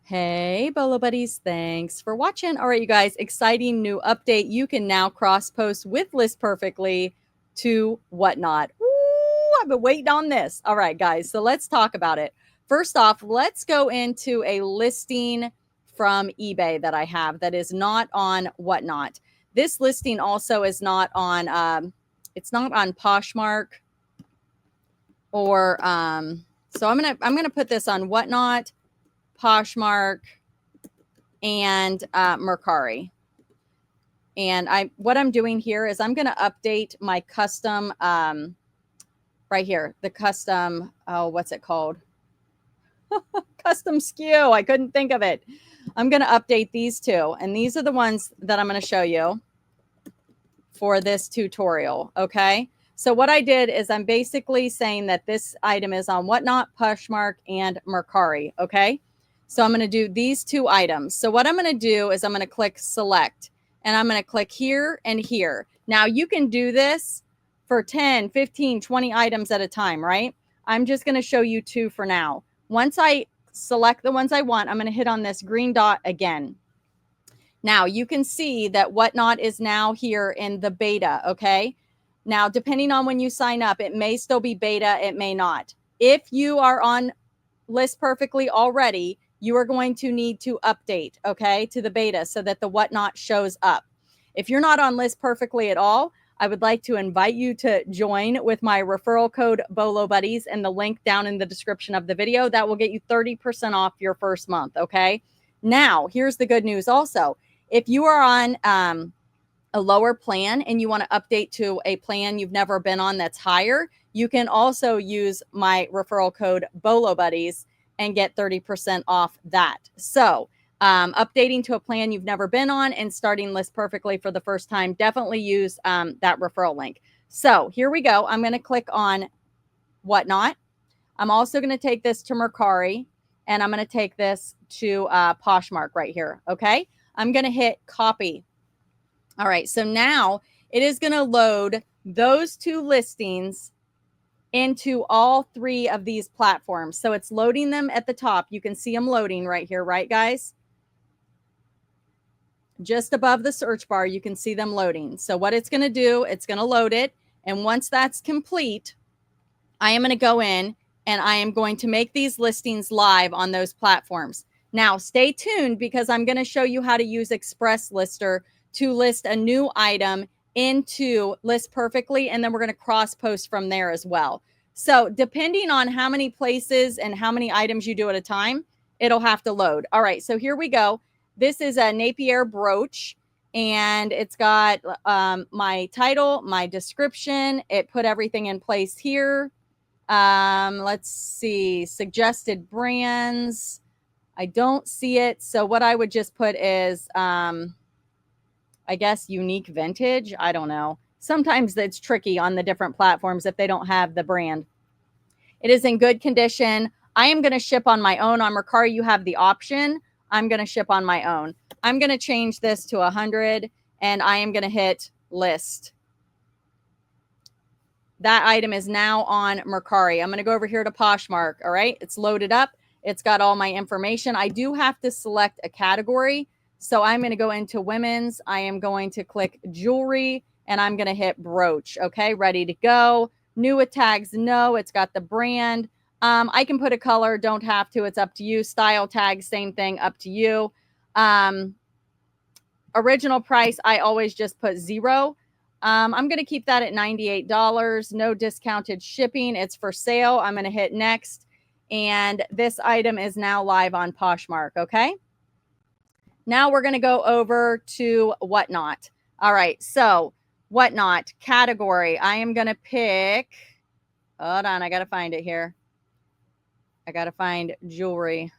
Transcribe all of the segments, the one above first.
Hey, Bolo buddies. Thanks for watching. All right, you guys, exciting new update. You can now cross post with List Perfectly to Whatnot. Ooh, I've been waiting on this. All right, guys, so let's talk about it. First off, let's go into a listing from eBay that I have that is not on Whatnot. This listing also is not on, it's not on Poshmark or, so I'm gonna put this on Whatnot, Poshmark, and Mercari. And what I'm doing here is I'm going to update my custom right here, the custom, oh, what's it called? Custom SKU. I couldn't think of it. I'm going to update these two, and these are the ones that I'm going to show you for this tutorial. Okay. So what I did is I'm basically saying that this item is on Whatnot, Poshmark, and Mercari. Okay. So I'm going to do these two items. So what I'm going to do is I'm going to click select, and I'm going to click here and here. Now you can do this for 10, 15, 20 items at a time, right? I'm just going to show you two for now. Once I select the ones I want, I'm going to hit on this green dot again. Now you can see that Whatnot is now here in the beta. Okay. Now, depending on when you sign up, it may still be beta. It may not. If you are on List Perfectly already, you are going to need to update, okay, to the beta so that the Whatnot shows up. If you're not on List Perfectly at all, I would like to invite you to join with my referral code bolobuddies and the link down in the description of the video. That will get you 30% off your first month, okay? Now, here's the good news also. If you are on a lower plan and you want to update to a plan you've never been on that's higher, you can also use my referral code bolobuddies and get 30% off that. So updating to a plan you've never been on and starting List Perfectly for the first time, definitely use that referral link. So here we go. I'm going to click on Whatnot. I'm also going to take this to Mercari, and I'm going to take this to Poshmark right here. Okay. I'm going to hit copy. All right, so now it is going to load those two listings into all three of these platforms. So it's loading them at the top. You can see them loading right here, right, guys? Just above the search bar, you can see them loading. So what it's going to do, it's going to load it. And once that's complete, I am going to go in and I am going to make these listings live on those platforms. Now, stay tuned because I'm going to show you how to use Express Lister to list a new item into List Perfectly, and then we're going to cross post from there as well. So depending on how many places and how many items you do at a time, it'll have to load. All right, so here we go. This is a Napier brooch, and it's got my title, my description. It put everything in place here. Let's see, suggested brands. I don't see it. So what I would just put is I guess unique vintage. I don't know. Sometimes it's tricky on the different platforms if they don't have the brand. It is in good condition. I am going to ship on my own. On Mercari, you have the option. I'm going to ship on my own. I'm going to change this to 100, and I am going to hit list. That item is now on Mercari. I'm going to go over here to Poshmark. All right. It's loaded up. It's got all my information. I do have to select a category. So I'm going to go into women's. I am going to click jewelry, and I'm going to hit brooch. Okay, ready to go. New with tags, no. It's got the brand. I can put a color, don't have to. It's up to you. Style tags, same thing, up to you. Original price, I always just put 0. I'm going to keep that at $98. No discounted shipping. It's for sale. I'm going to hit next. And this item is now live on Poshmark. Okay. Now we're going to go over to Whatnot. All right. So Whatnot category. I am going to pick. Hold on. I got to find it here. I got to find jewelry.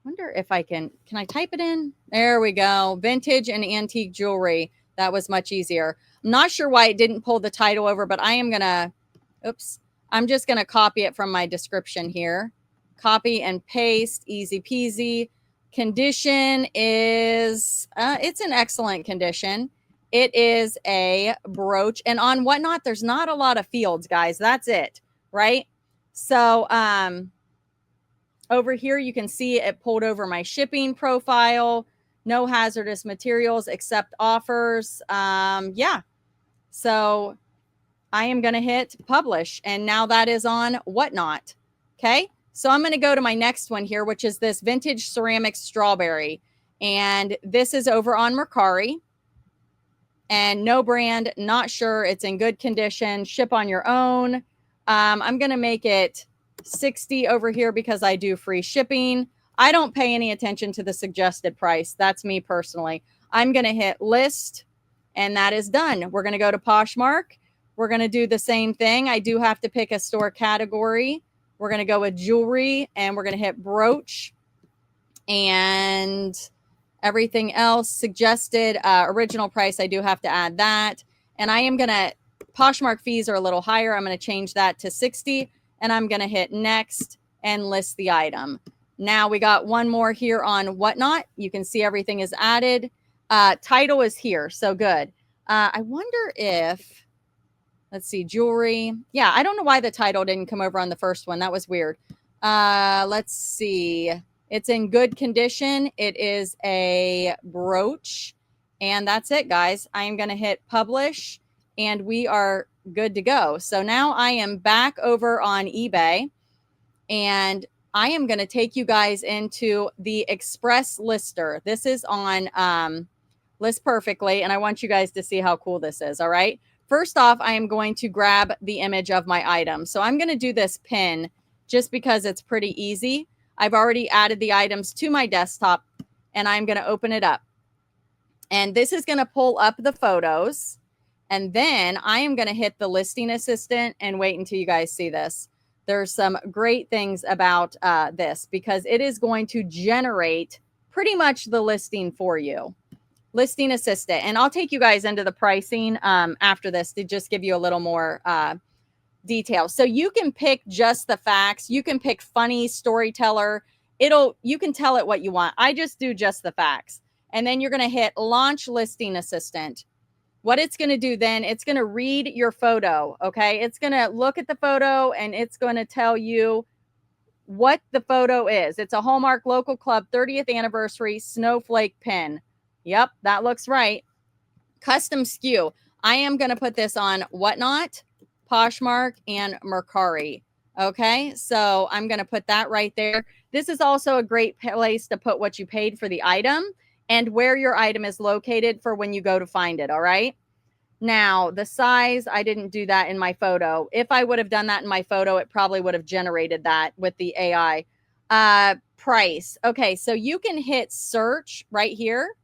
Wonder if I can I type it in? There we go. Vintage and antique jewelry. That was much easier. I'm not sure why it didn't pull the title over, but I am going to, I'm just going to copy it from my description here. Copy and paste, easy peasy. Condition is, it's an excellent condition. It is a brooch. And on Whatnot, there's not a lot of fields, guys. That's it, right? So Over here, you can see it pulled over my shipping profile. No hazardous materials except offers. Yeah. So I am going to hit publish. And now that is on Whatnot. Okay. So I'm going to go to my next one here, which is this vintage ceramic strawberry. And this is over on Mercari. And no brand, not sure. It's in good condition. Ship on your own. I'm going to make it 60 over here because I do free shipping. I don't pay any attention to the suggested price. That's me personally. I'm going to hit list, and that is done. We're going to go to Poshmark. We're going to do the same thing. I do have to pick a store category. We're going to go with jewelry, and we're going to hit brooch. And everything else suggested original price, I do have to add that. And I am going to, Poshmark fees are a little higher. I'm going to change that to 60, and I'm going to hit next and list the item. Now we got one more here on Whatnot. You can see everything is added. Title is here. So good. I wonder if, let's see, jewelry. Yeah, I don't know why the title didn't come over on the first one. That was weird. Let's see. It's in good condition. It is a brooch. And that's it, guys. I am going to hit publish, and we are good to go. So now I am back over on eBay, and I am going to take you guys into the Express Lister. This is on List Perfectly, and I want you guys to see how cool this is, all right? First off, I am going to grab the image of my item. So I'm going to do this pin just because it's pretty easy. I've already added the items to my desktop, and I'm going to open it up. And this is going to pull up the photos. And then I am going to hit the listing assistant and wait until you guys see this. There's some great things about this because it is going to generate pretty much the listing for you. Listing assistant. And I'll take you guys into the pricing after this to just give you a little more detail. So you can pick just the facts. You can pick funny storyteller. You can tell it what you want. I just do just the facts. And then you're going to hit launch listing assistant. What it's going to do then, it's going to read your photo. Okay. It's going to look at the photo, and it's going to tell you what the photo is. It's a Hallmark Local Club 30th anniversary snowflake pin. Yep. That looks right. Custom SKU. I am going to put this on Whatnot, Poshmark, and Mercari. Okay, so I'm going to put that right there. This is also a great place to put what you paid for the item and where your item is located for when you go to find it. All right. Now, the size, I didn't do that in my photo. If I would have done that in my photo, it probably would have generated that with the AI. Price. Okay, so you can hit search right here,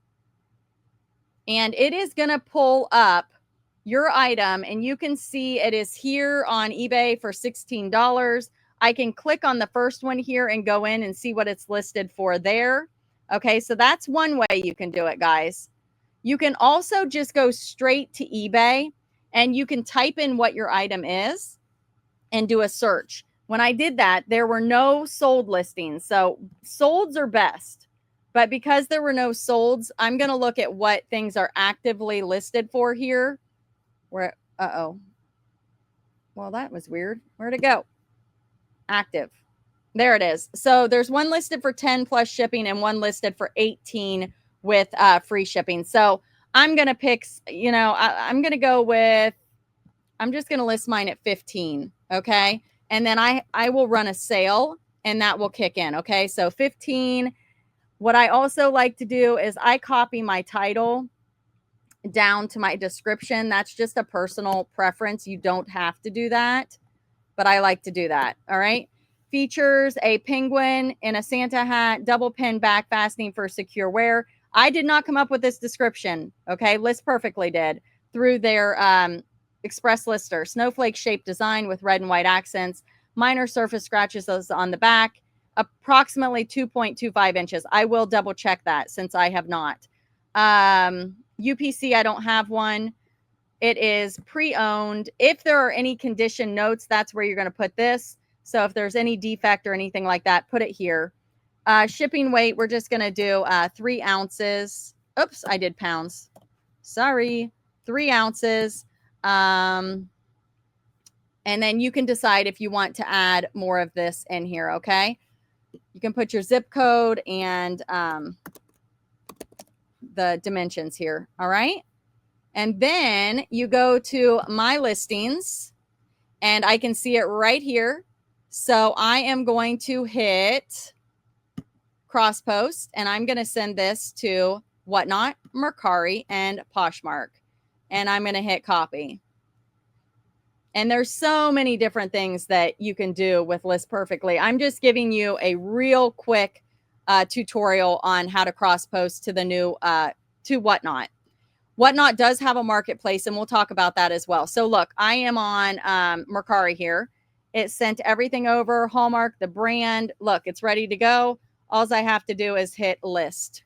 and it is going to pull up your item, and you can see it is here on eBay for $16. I can click on the first one here and go in and see what it's listed for there. Okay, so that's one way you can do it, guys. You can also just go straight to eBay, and you can type in what your item is and do a search. When I did that, there were no sold listings. So solds are best. But because there were no solds, I'm going to look at what things are actively listed for here. Where, well, that was weird. Where'd it go? Active. There it is. So there's one listed for 10 plus shipping and one listed for 18 with free shipping. So I'm going to pick, I'm going to go with, I'm just going to list mine at 15. Okay. And then I will run a sale, and that will kick in. Okay. So 15. What I also like to do is I copy my title down to my description. That's just a personal preference. You don't have to do that, but I like to do that. All right. Features a penguin in a Santa hat, double pin back fastening for secure wear. I did not come up with this description. Okay. List Perfectly did through their Express Lister. Snowflake shaped design with red and white accents. Minor surface scratches on the back. Approximately 2.25 inches. I will double check that since I have not. UPC, I don't have one. It is pre-owned. If there are any condition notes, that's where you're going to put this. So if there's any defect or anything like that, put it here. Shipping weight, we're just going to do 3 ounces. Oops, I did pounds. Sorry, 3 ounces. And then you can decide if you want to add more of this in here, okay? You can put your zip code and the dimensions here. All right. And then you go to my listings and I can see it right here. So I am going to hit cross post and I'm going to send this to Whatnot, Mercari, and Poshmark. And I'm going to hit copy. And there's so many different things that you can do with List Perfectly. I'm just giving you a real quick tutorial on how to cross post to the new to Whatnot. Whatnot does have a marketplace, and we'll talk about that as well. So look, I am on Mercari here. It sent everything over, Hallmark, the brand. Look, it's ready to go. All I have to do is hit list.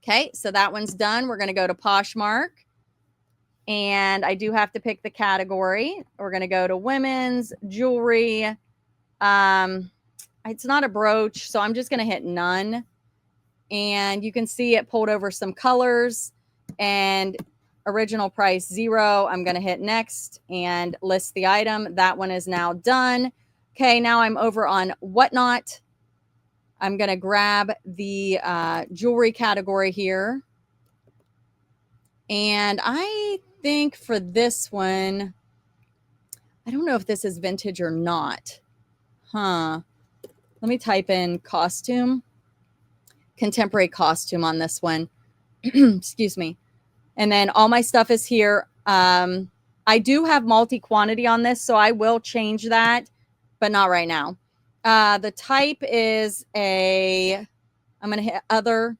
Okay, so that one's done. We're going to go to Poshmark. And I do have to pick the category. We're going to go to women's jewelry. It's not a brooch, so I'm just going to hit none. And you can see it pulled over some colors and original price 0. I'm going to hit next and list the item. That one is now done. Okay, now I'm over on Whatnot. I'm going to grab the jewelry category here. And I think for this one, I don't know if this is vintage or not. Let me type in costume, contemporary costume on this one. Excuse me. And then all my stuff is here. I do have multi-quantity on this, so I will change that, but not right now. The type is I'm going to hit other.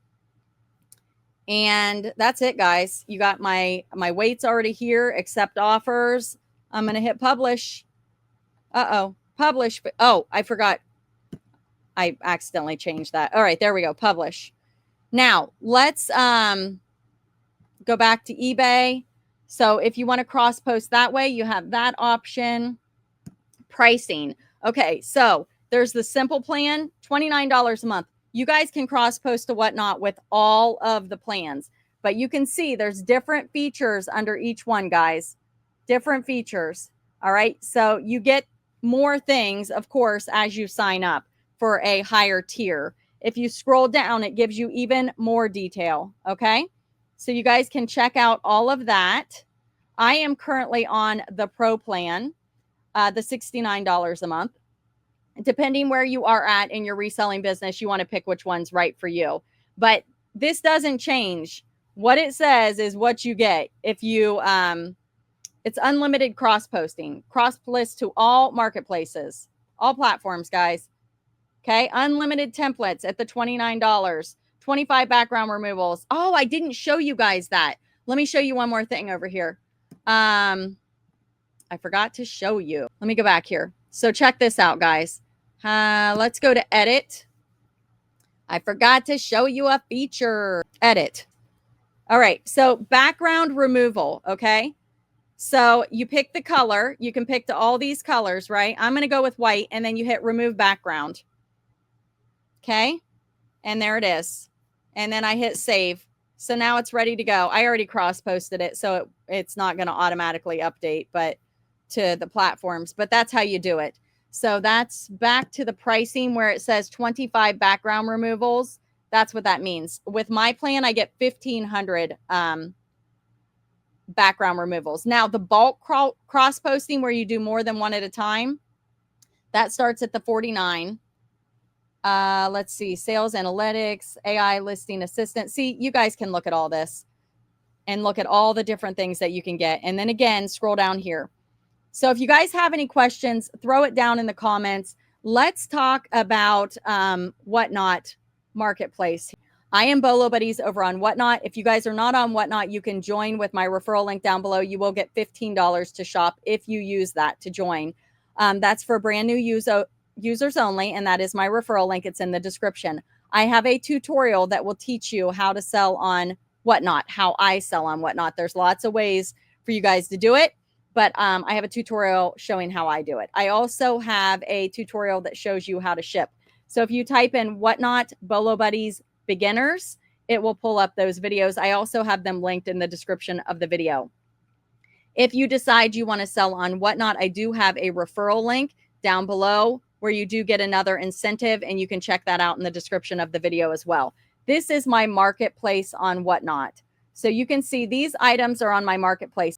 And that's it, guys. You got my weights already here, accept offers. I'm going to hit publish. Publish. Oh, I forgot. I accidentally changed that. All right, there we go. Publish. Now, let's go back to eBay. So if you want to cross post that way, you have that option. Pricing. Okay, so there's the simple plan, $29 a month. You guys can cross post to Whatnot with all of the plans, but you can see there's different features under each one, guys. Different features. All right. So you get more things, of course, as you sign up for a higher tier. If you scroll down, it gives you even more detail. Okay. So you guys can check out all of that. I am currently on the Pro plan, the $69 a month. Depending where you are at in your reselling business, you want to pick which one's right for you. But this doesn't change. What it says is what you get. If you, it's unlimited cross posting, cross list to all marketplaces, all platforms, guys. Okay. Unlimited templates at the $29, 25 background removals. Oh, I didn't show you guys that. Let me show you one more thing over here. I forgot to show you. Let me go back here. So check this out, guys. Let's go to edit. I forgot to show you a feature. Edit. All right. So background removal. Okay. So you pick the color. You can pick to all these colors, right? I'm going to go with white and then you hit remove background. Okay. And there it is. And then I hit save. So now it's ready to go. I already cross posted it. So it's not going to automatically update, but to the platforms, but that's how you do it. So that's back to the pricing where it says 25 background removals. That's what that means. With my plan, I get 1,500 background removals. Now, the bulk cross posting where you do more than one at a time, that starts at the 49. Let's see, sales analytics, AI listing assistant. See, you guys can look at all this and look at all the different things that you can get. And then again, scroll down here. So if you guys have any questions, throw it down in the comments. Let's talk about Whatnot Marketplace. I am Bolo Buddies over on Whatnot. If you guys are not on Whatnot, you can join with my referral link down below. You will get $15 to shop if you use that to join. That's for brand new users only, and that is my referral link. It's in the description. I have a tutorial that will teach you how to sell on Whatnot, how I sell on Whatnot. There's lots of ways for you guys to do it. But I have a tutorial showing how I do it. I also have a tutorial that shows you how to ship. So if you type in Whatnot Bolo Buddies beginners, it will pull up those videos. I also have them linked in the description of the video. If you decide you want to sell on Whatnot, I do have a referral link down below where you do get another incentive, and you can check that out in the description of the video as well. This is my marketplace on Whatnot. So you can see these items are on my marketplace.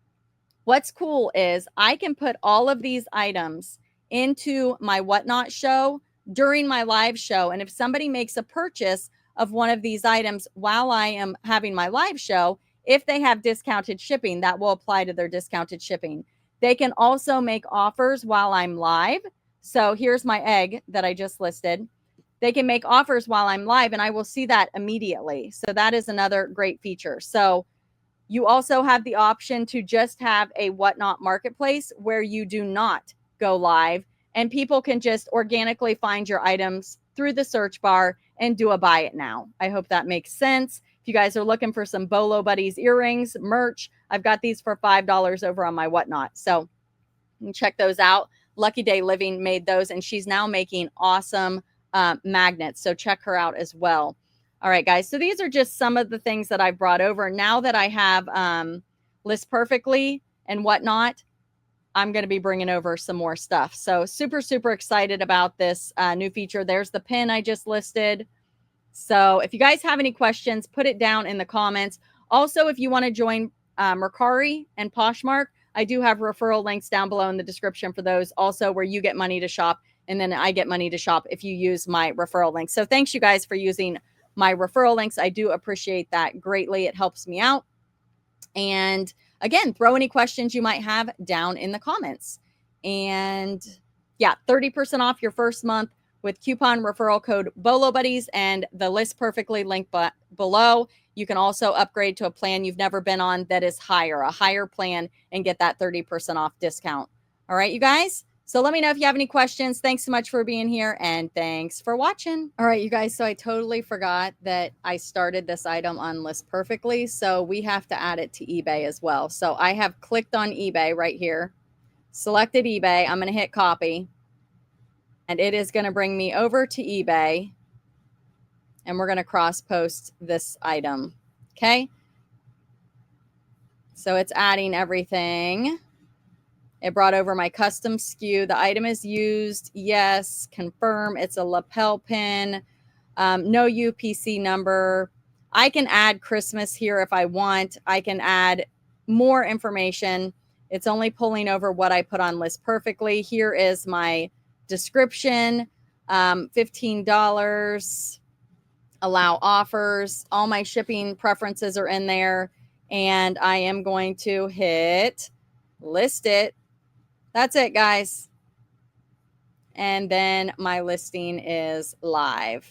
What's cool is I can put all of these items into my Whatnot show during my live show. And if somebody makes a purchase of one of these items while I am having my live show, if they have discounted shipping, that will apply to their discounted shipping. They can also make offers while I'm live. So here's my egg that I just listed. They can make offers while I'm live, and I will see that immediately. So that is another great feature. So you also have the option to just have a Whatnot marketplace where you do not go live, and people can just organically find your items through the search bar and do a buy it now. I hope that makes sense. If you guys are looking for some Bolo Buddies earrings, merch, I've got these for $5 over on my Whatnot. So you can check those out. Lucky Day Living made those, and she's now making awesome magnets. So check her out as well. All right, guys. So these are just some of the things that I've brought over. Now that I have List Perfectly and Whatnot, I'm going to be bringing over some more stuff. So super, super excited about this new feature. There's the pin I just listed. So if you guys have any questions, put it down in the comments. Also, if you want to join Mercari and Poshmark, I do have referral links down below in the description for those, also where you get money to shop, and then I get money to shop if you use my referral link. So thanks you guys for using my referral links. I do appreciate that greatly. It helps me out. And again, throw any questions you might have down in the comments. And yeah, 30% off your first month with coupon referral code bolobuddies and the List Perfectly link below. You can also upgrade to a plan you've never been on that is higher, a higher plan, and get that 30% off discount. All right, you guys. So let me know if you have any questions. Thanks so much for being here, and thanks for watching. All right, you guys. So I totally forgot that I started this item on List Perfectly. So we have to add it to eBay as well. So I have clicked on eBay right here, selected eBay. I'm going to hit copy, and it is going to bring me over to eBay. And we're going to cross post this item. Okay. So it's adding everything. It brought over my custom SKU. The item is used. Yes. Confirm. It's a lapel pin. No UPC number. I can add Christmas here if I want. I can add more information. It's only pulling over what I put on List Perfectly. Here is my description. $15. Allow offers. All my shipping preferences are in there, and I am going to hit list it. That's it, guys. And then my listing is live.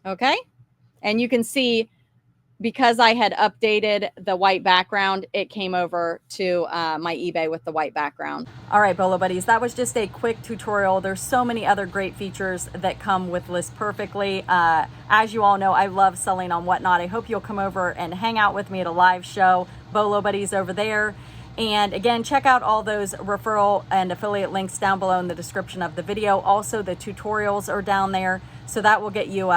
Okay. And you can see, because I had updated the white background, it came over to my eBay with the white background. All right, Bolo Buddies, that was just a quick tutorial. There's so many other great features that come with List Perfectly. As you all know, I love selling on Whatnot. I hope you'll come over and hang out with me at a live show, Bolo Buddies over there. And again, check out all those referral and affiliate links down below in the description of the video. Also, the tutorials are down there. So that will get you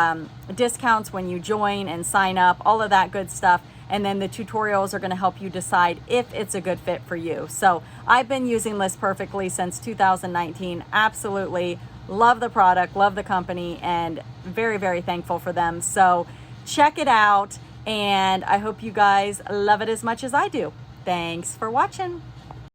discounts when you join and sign up, all of that good stuff. And then the tutorials are going to help you decide if it's a good fit for you. So I've been using List Perfectly since 2019. Absolutely love the product, love the company, and very, very thankful for them. So check it out. And I hope you guys love it as much as I do. Thanks for watching.